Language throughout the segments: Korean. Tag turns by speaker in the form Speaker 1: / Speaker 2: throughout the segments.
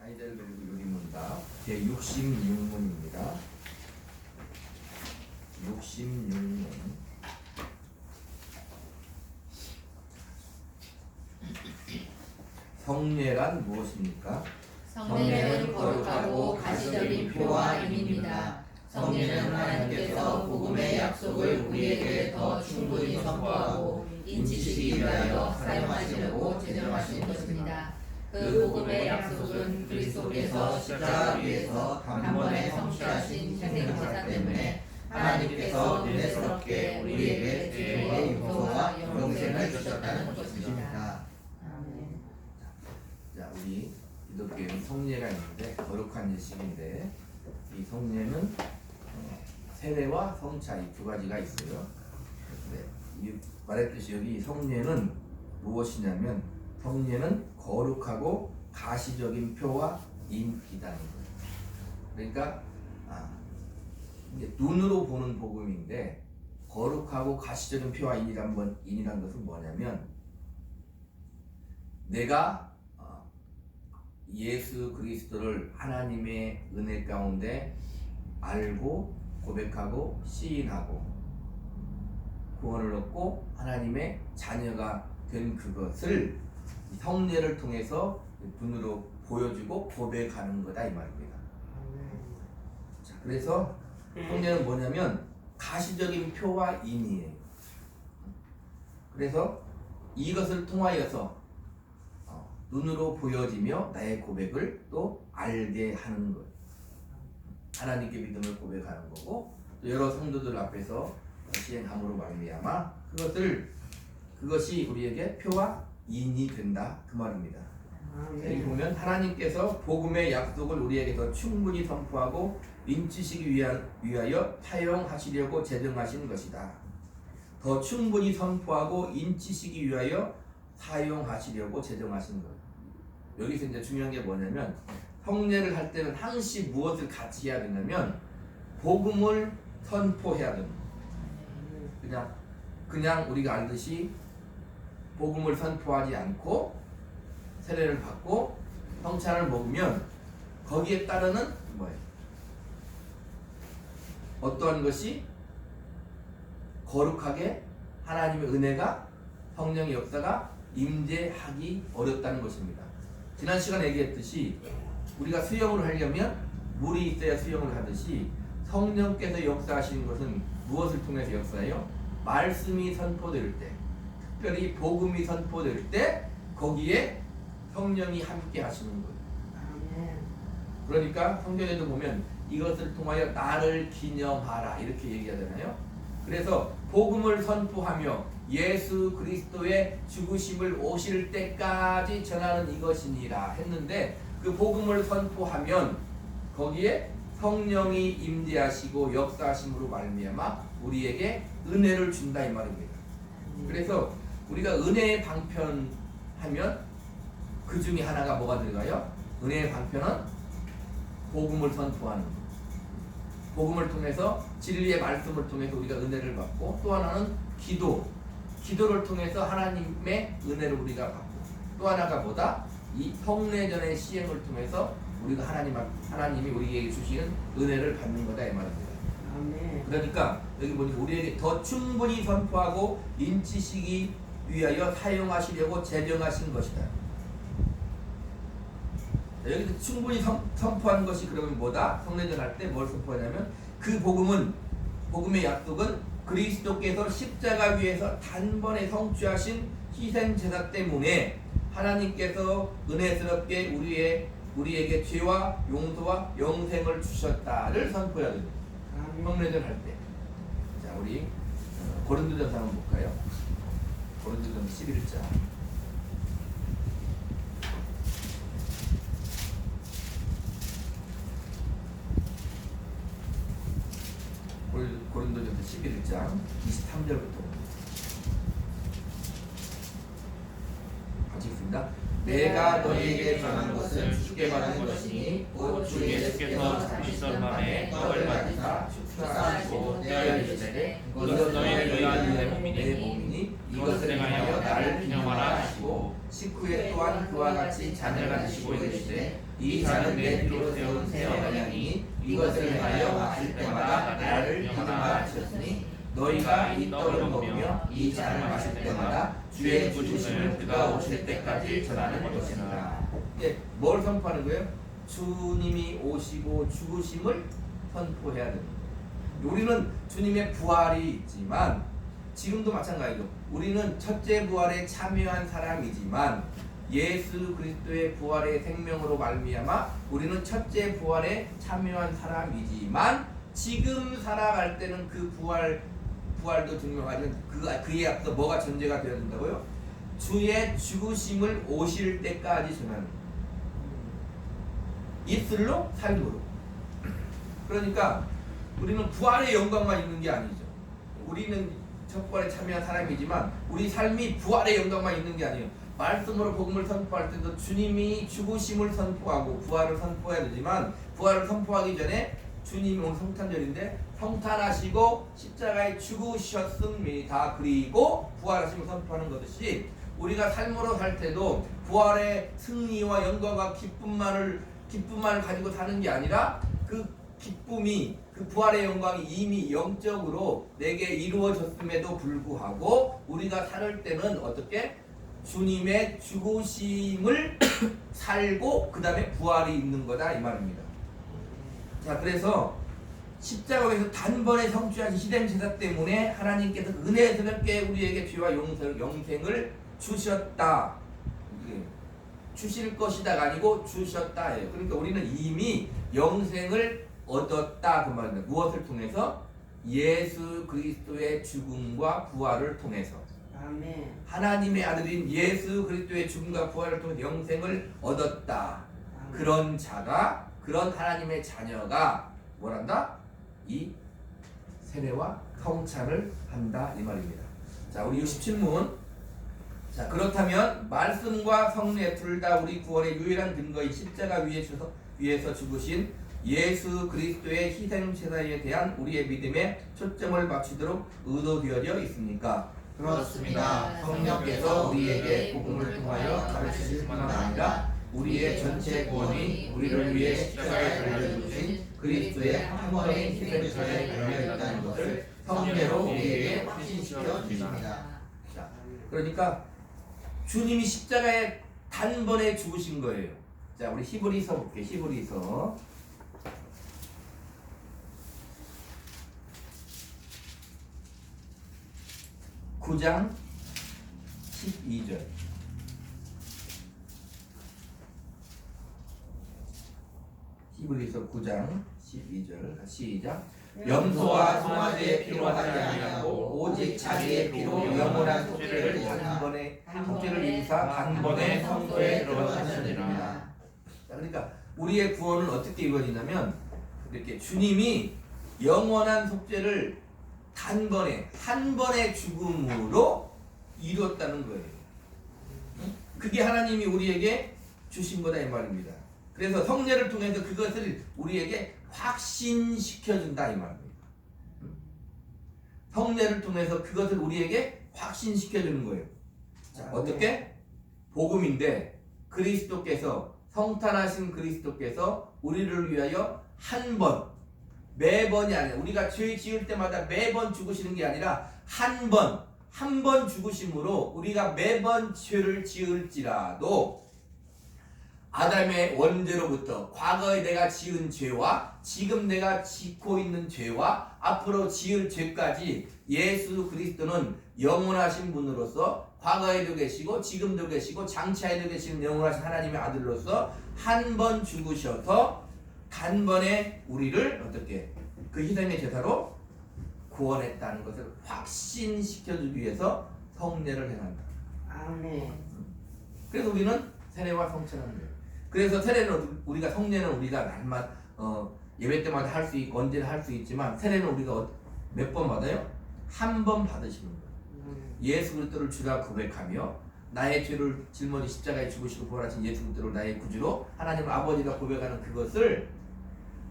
Speaker 1: 아이들 배우기 요리문답 제66문입니다. 66문. 성례란 무엇입니까?
Speaker 2: 성례는 거룩하고 가시적인 표와 의미입니다. 성례는 하나님께서 복음의 약속을 우리에게 더 충분히 선포하고 인치시기 위하여 사용하시려고 제정하신 것입니다. 그 복음의 약속은 그리스도께서 십자가 위에서 단번에 성취하신 희생제사 때문에 하나님께서 은혜스럽게 우리에게 죄의 용서와 영생을 주셨다는 것입니다. 아멘.
Speaker 1: 자, 우리 기독교에는 성례가 있는데 거룩한 예식인데 이 성례는 세례와 성차 이 두 가지가 있어요. 이 말했듯이 여기 성례는 무엇이냐면 성례는 거룩하고 가시적인 표와 인이라는 거예요. 그러니까 이게 눈으로 보는 복음인데 거룩하고 가시적인 표와 인이란 것은 뭐냐면 내가 예수 그리스도를 하나님의 은혜 가운데 알고 고백하고 시인하고 구원을 얻고 하나님의 자녀가 된 그것을 성례를 통해서 눈으로 보여주고 고백하는 거다 이 말입니다. 자, 그래서 성례는 뭐냐면 가시적인 표와 인이에요. 그래서 이것을 통하여서 눈으로 보여지며 나의 고백을 또 알게 하는 거예요. 하나님께 믿음을 고백하는 거고 또 여러 성도들 앞에서 시행함으로 말미암아 그것이 우리에게 표와 인이 된다 그 말입니다. 여기 보면 하나님께서 복음의 약속을 우리에게 더 충분히 선포하고 인치시기 위하여 사용하시려고 제정하신 것이다. 더 충분히 선포하고 인치시기 위하여 사용하시려고 제정하신 것. 여기서 이제 중요한 게 뭐냐면 성례를 할 때는 항시 무엇을 같이 해야 되냐면 복음을 선포해야 됩니다. 그냥 우리가 알듯이 복음을 선포하지 않고 세례를 받고 성찬을 먹으면 거기에 따르는 뭐예요? 어떠한 것이 거룩하게 하나님의 은혜가 성령의 역사가 임재하기 어렵다는 것입니다. 지난 시간에 얘기했듯이 우리가 수영을 하려면 물이 있어야 수영을 하듯이 성령께서 역사하시는 것은 무엇을 통해서 역사해요? 말씀이 선포될 때, 특별히 복음이 선포될 때 거기에 성령이 함께 하시는 거예요. 그러니까 성경에도 보면 이것을 통하여 나를 기념하라 이렇게 얘기하잖아요. 그래서 복음을 선포하며 예수 그리스도의 죽으심을 오실 때까지 전하는 이것이니라 했는데 그 복음을 선포하면 거기에 성령이 임재하시고 역사하심으로 말미암아 우리에게 은혜를 준다 이 말입니다. 그래서 우리가 은혜의 방편하면 그 중에 하나가 뭐가 들어가요? 은혜의 방편은 복음을 선포하는 것. 복음을 통해서 진리의 말씀을 통해서 우리가 은혜를 받고 또 하나는 기도를 통해서 하나님의 은혜를 우리가 받고 또 하나가 뭐다? 이 성례전의 시행을 통해서 우리가 하나님이 우리에게 주시는 은혜를 받는 거다 이 말입니다. 그러니까 여기 보니까 우리에게 더 충분히 선포하고 인치시기 위하여 사용하시려고 제정하신 것이다. 여기서 충분히 선포한 것이 그러면 뭐다? 성례전 할 때 뭘 선포하냐면 그 복음의 약속은 그리스도께서 십자가 위에서 단번에 성취하신 희생제사 때문에 하나님께서 은혜스럽게 우리에게 죄와 용서와 영생을 주셨다를 선포해야 됩니다. 성례전 할 때. 자, 우리 고린도전서 한번 볼까요? 고린도전서 11장. 고린도전서 11장 23절부터 같이 읽습니다. 내가 너희에게 전한 것은 주께 받은 것이니 곧 주 예수께서 잡히시던 밤에 떡을 가지사 축사하시고 떼어 이르시되 이것은 너희를 위한 내 몸이니 이것을 행하여 나를 기념하라 하시고 식후에 또한 그와 같이 잔을 가지시고 이르시되 이 잔은 내 피로 세운 새 언약이니 이것을 행하여 마실 때마다 나를 기념하라 하셨으니 너희가 이 떡을 먹으며 이 잔을 마실 때마다 주의 죽으심을 그가 오실 때까지 전하는 것이니라. 뭘 선포하는 거예요? 주님이 오시고 죽으심을 선포해야 됩니다. 우리는 주님의 부활이 있지만 지금도 마찬가지죠. 우리는 첫째 부활에 참여한 사람이지만 예수 그리스도의 부활의 생명으로 말미암아 우리는 첫째 부활에 참여한 사람이지만 지금 살아갈 때는 그 부활도 증명하는 그에 앞서 뭐가 전제가 되어야 된다고요? 주의 죽으심을 오실 때까지 전하는 입술로 삶으로. 그러니까 우리는 부활의 영광만 있는 게 아니죠. 우리는 첫 부활에 참여한 사람이지만 우리 삶이 부활의 영광만 있는 게 아니에요. 말씀으로 복음을 선포할 때도 주님이 죽으심을 선포하고 부활을 선포해야 되지만 부활을 선포하기 전에 주님이 오늘 성탄절인데 성탄하시고 십자가에 죽으셨습니다. 그리고 부활하심을 선포하는 것이 우리가 삶으로 살 때도 부활의 승리와 영광과 기쁨만을 가지고 사는 게 아니라 그 기쁨이 그 부활의 영광이 이미 영적으로 내게 이루어졌음에도 불구하고 우리가 살 때는 어떻게 주님의 죽으심을 살고 그 다음에 부활이 있는 거다 이 말입니다. 자, 그래서 십자가에서 단번에 성취하신 희생제사 때문에 하나님께서 은혜스럽게 우리에게 죄와 영생을 주셨다. 주실 것이다가 아니고 주셨다예요. 그러니까 우리는 이미 영생을 얻었다 그 말입니다. 무엇을 통해서? 예수 그리스도의 죽음과 부활을 통해서.
Speaker 3: 아멘.
Speaker 1: 하나님의 아들인 예수 그리스도의 죽음과 부활을 통해서 영생을 얻었다.
Speaker 3: 아멘.
Speaker 1: 그런 자가, 그런 하나님의 자녀가 뭐란다? 이 세례와 성찬을 한다 이 말입니다. 자, 우리 67문. 자, 그렇다면 말씀과 성례 둘 다 우리 구원의 유일한 근거인 십자가 위에서 죽으신 예수 그리스도의 희생 제사에 대한 우리의 믿음에 초점을 맞추도록 의도되어져 있습니까?
Speaker 2: 그렇습니다.
Speaker 1: 성령께서 우리에게 복음을 통하여 가르치실 뿐만 아니라 우리의 전체 구원이 우리를 위해 십자가에 달려 죽으신 그리스도의 한 번의 희생 제사에 달려 있다는 것을 성례로 우리에게 확신시켜 주십니다. 자, 그러니까 주님이 십자가에 단번에 죽으신 거예요. 자, 우리 히브리서 볼게요. 히브리서 9장 12절. 히브리서 9장 12절 시작. 염소와 송아지의 피로 하지 아니하고 오직 자기의 피로 영원한 속죄를 단번에 속죄를 인사 단번에 성소에 들어가셨느니라. 그러니까 우리의 구원은 어떻게 이루어지냐면 이렇게 주님이 영원한 속죄를 단번에 한 번의 죽음으로 이루었다는 거예요. 그게 하나님이 우리에게 주신 거다 이 말입니다. 그래서 성례를 통해서 그것을 우리에게 확신시켜준다 이 말입니다. 성례를 통해서 그것을 우리에게 확신시켜주는 거예요. 자, 어떻게? 복음인데 그리스도께서 성탄하신 그리스도께서 우리를 위하여 한 번, 매번이 아니라 우리가 죄 지을 때마다 매번 죽으시는 게 아니라 한 번 죽으심으로 우리가 매번 죄를 지을지라도 아담의 원죄로부터 과거에 내가 지은 죄와 지금 내가 짓고 있는 죄와 앞으로 지을 죄까지 예수 그리스도는 영원하신 분으로서 과거에도 계시고 지금도 계시고 장차에도 계시는 영원하신 하나님의 아들로서 한 번 죽으셔서 단번에 우리를 어떻게 그 희생의 제사로 구원했다는 것을 확신시켜주기 위해서 성례를 행한다.
Speaker 3: 아멘.
Speaker 1: 그래서 우리는 세례와 성찬하는 거예요. 그래서 세례는 우리가 성례는 우리가 날마다 예배 때마다 할 수 있고 언제나 할 수 있지만 세례는 우리가 몇 번 받아요? 한 번 받으시는 거예요. 예수 그리스도를 주라 고백하며 나의 죄를 짊어지 십자가에 죽으시고 부활하신 예수 그리스도를 나의 구주로 하나님 아버지가 고백하는 그것을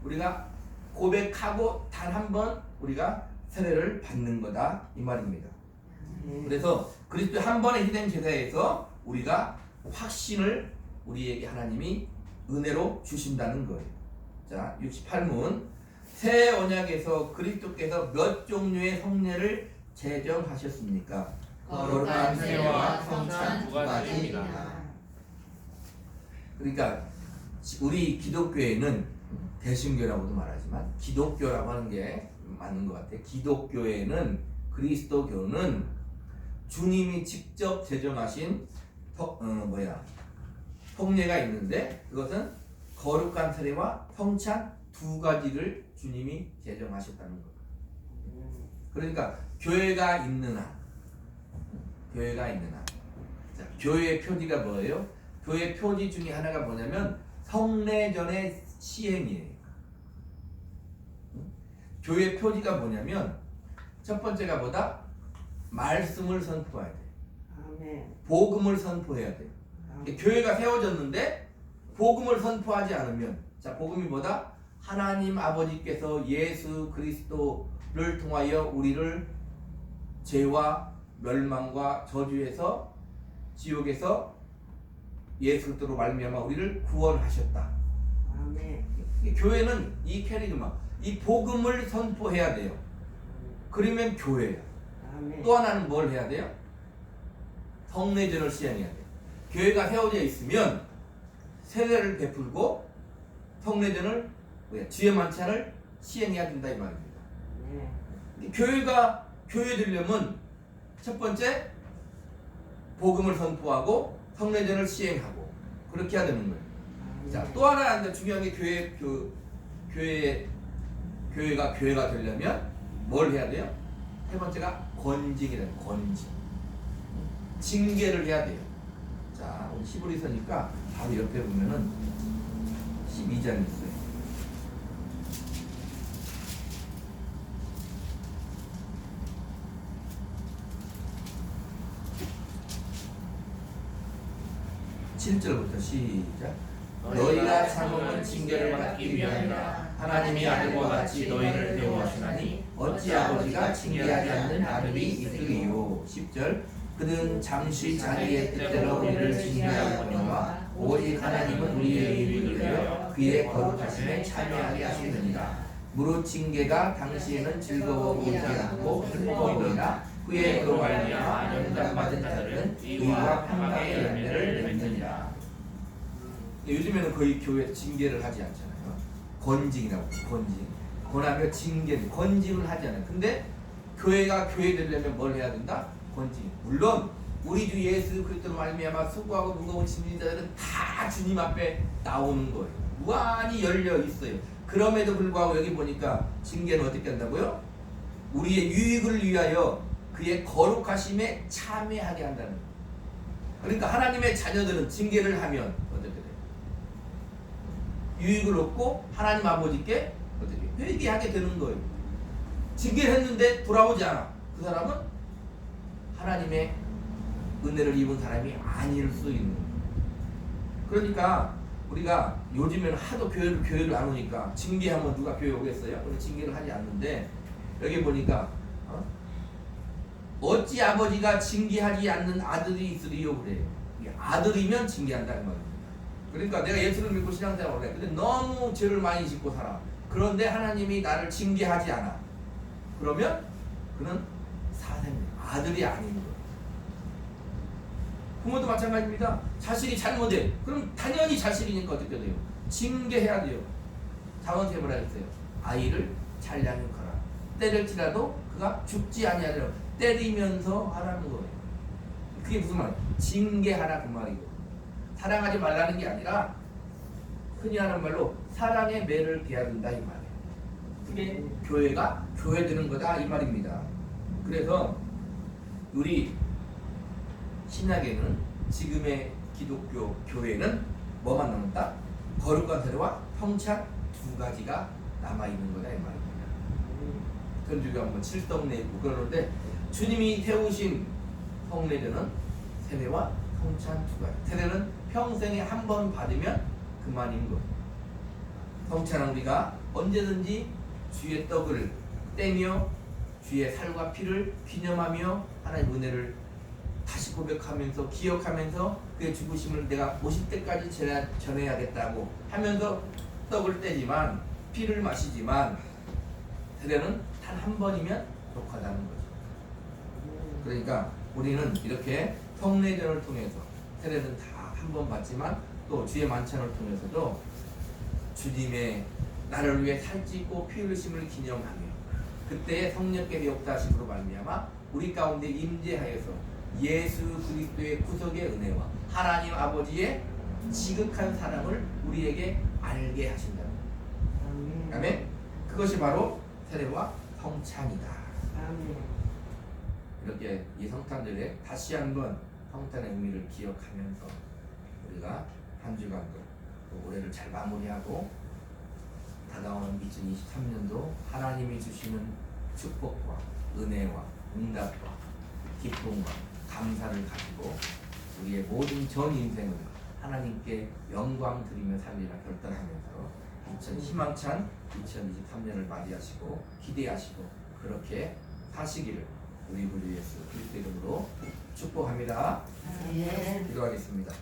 Speaker 1: 우리가 고백하고 단 한 번 우리가 세례를 받는 거다 이 말입니다. 그래서 그리스도 한 번의 희생 제사에서 우리가 확신을 우리에게 하나님이 은혜로 주신다는 거예요. 자, 68문. 새 언약에서 그리스도께서 몇 종류의 성례를 제정하셨습니까?
Speaker 2: 거룩한 세와 성찬 두 가지입니다.
Speaker 1: 그러니까 우리 기독교에는 대신교라고도 말하지만 기독교라고 하는 게 맞는 것 같아요. 기독교에는 그리스도교는 주님이 직접 제정하신 성례가 있는데 그것은 거룩한 세례와 성찬 두 가지를 주님이 제정하셨다는 거예요. 그러니까 교회가 있는 한, 자, 교회의 표지가 뭐예요? 교회 표지 중에 하나가 뭐냐면 성례전의 시행이에요. 교회 표지가 뭐냐면 첫 번째가 뭐다? 말씀을 선포해야 돼.
Speaker 3: 아멘.
Speaker 1: 복음을 선포해야 돼.
Speaker 3: 아멘.
Speaker 1: 교회가 세워졌는데 복음을 선포하지 않으면, 자, 복음이 뭐다? 하나님 아버지께서 예수 그리스도를 통하여 우리를 죄와 멸망과 저주에서 지옥에서 예수 그리스도로 말미암아 우리를 구원하셨다.
Speaker 3: 아멘.
Speaker 1: 교회는 이 캐리그마, 이 복음을 선포해야 돼요. 그러면 교회야.
Speaker 3: 아멘.
Speaker 1: 또 하나는 뭘 해야 돼요? 성례전을 시행해야 돼요. 교회가 세워져 있으면 세례를 베풀고 성례전을 주의 만찬을 시행해야 된다 이 말입니다.
Speaker 3: 네.
Speaker 1: 교회가 교회 되려면 첫 번째 복음을 선포하고 성례전을 시행하고 그렇게 해야 되는 거예요. 자, 또 하나 중요한 게 교회가 되려면 뭘 해야 돼요? 세 번째가 권징이라는 권징. 징계를 해야 돼요. 자, 우리 히브리서니까 바로 옆에 보면은 12장이 있어요. (7절부터) 시작. 너희가 참음은 징계를 받기 위함이라. 하나님이 아들과 같이 너희를 대우하시나니 어찌 아버지가 징계하지 않는 아들이 있으리요. 10절. 그는 잠시 자기의 뜻대로 우리를 징계하거니와 오직 하나님은 우리의 의를 위하여 그의 거룩하심에 참여하게 하시느니라. 무릇 징계가 당시에는 즐거워 보이지 않고 슬퍼 보이나 후에 그로 말미암아 영감받은 자들은 의와 평강의 열매를 맺느니라. 요즘에는 거의 교회에서 징계를 하지 않잖아요. 권징이라고. 권징. 권하며 징계, 권징을 하지 않아요. 근데 교회가 교회 되려면 뭘 해야 된다? 권징. 물론 우리 주 예수 그리스도로 말미암아 수고하고 무거운 짐진 자들은 다 주님 앞에 나오는 거예요. 무한히 열려 있어요. 그럼에도 불구하고 여기 보니까 징계는 어떻게 한다고요? 우리의 유익을 위하여 그의 거룩하심에 참여하게 한다는 거예요. 그러니까 하나님의 자녀들은 징계를 하면 어떻게 돼요? 유익을 얻고 하나님 아버지께 어떻게 회개하게 되는 거예요. 징계를 했는데 돌아오지 않아. 그 사람은 하나님의 은혜를 입은 사람이 아닐 수 있는 거예요. 그러니까 우리가 요즘에는 하도 교회를 안 오니까 징계하면 누가 교회 오겠어요? 우리 징계를 하지 않는데 여기 보니까 어찌 아버지가 징계하지 않는 아들이 있으리요 그래요. 아들이면 징계한다는 말입니다. 그러니까 내가 예수를 믿고 신앙생활을 해. 근데 너무 죄를 많이 짓고 살아. 그런데 하나님이 나를 징계하지 않아. 그러면 그는 사생입니다. 아들이 아닌 거예요. 부모도 마찬가지입니다. 자식이 잘못해. 그럼 당연히 자식이니까 어떻게 돼요? 징계해야 돼요. 자원세 뭐라 했어요? 아이를 잘 양육하라. 때릴지라도 그가 죽지 아니하리라. 때리면서 하라는 거예요. 그게 무슨 말이에요? 징계하라 그 말이고. 사랑하지 말라는 게 아니라 흔히 하는 말로 사랑의 매를 개야 된다 이 말이에요. 그게 교회가 교회되는 거다 이 말입니다. 그래서 우리 신약에는 지금의 기독교 교회는 뭐만 남았다? 거룩한 세례와 성찬 두 가지가 남아있는 거다 이 말입니다. 전주교 한번 칠성례 있고 그러는데 주님이 세우신 성례전은 세례와 성찬 두 가지. 세례는 평생에 한 번 받으면 그만인 거예요. 성찬은 우리가 언제든지 주의 떡을 떼며 주의 살과 피를 기념하며 하나님의 은혜를 다시 고백하면서 기억하면서 그의 죽으심을 내가 50대까지 전해야겠다고 하면서 떡을 떼지만 피를 마시지만 세례는 단 한 번이면 독하다는 거죠. 그러니까 우리는 이렇게 성례전을 통해서 세례는 다 한 번 받지만 또 주의 만찬을 통해서도 주님의 나를 위해 살찌고 피 흘리심을 기념하며 그때의 성령께서 역사하심으로 말미암아 우리 가운데 임재하여서 예수 그리스도의 구속의 은혜와 하나님 아버지의 지극한 사랑을 우리에게 알게 하신다. 아멘. 그것이 바로 세례와 성찬이다.
Speaker 3: 아멘.
Speaker 1: 이렇게 이 성탄절에 다시 한번 성탄의 의미를 기억하면서 우리가 한 주간도 또 올해를 잘 마무리하고 다가오는 2023년도 하나님이 주시는 축복과 은혜와 응답과 기쁨과 감사를 가지고 우리의 모든 전 인생을 하나님께 영광 드리며 살리라 결단하면서 희망찬 2023년을 맞이하시고 기대하시고 그렇게 사시기를 우리 구주 예수 그리스도 이름으로 축복합니다.
Speaker 3: 아멘.
Speaker 1: 기도하겠습니다.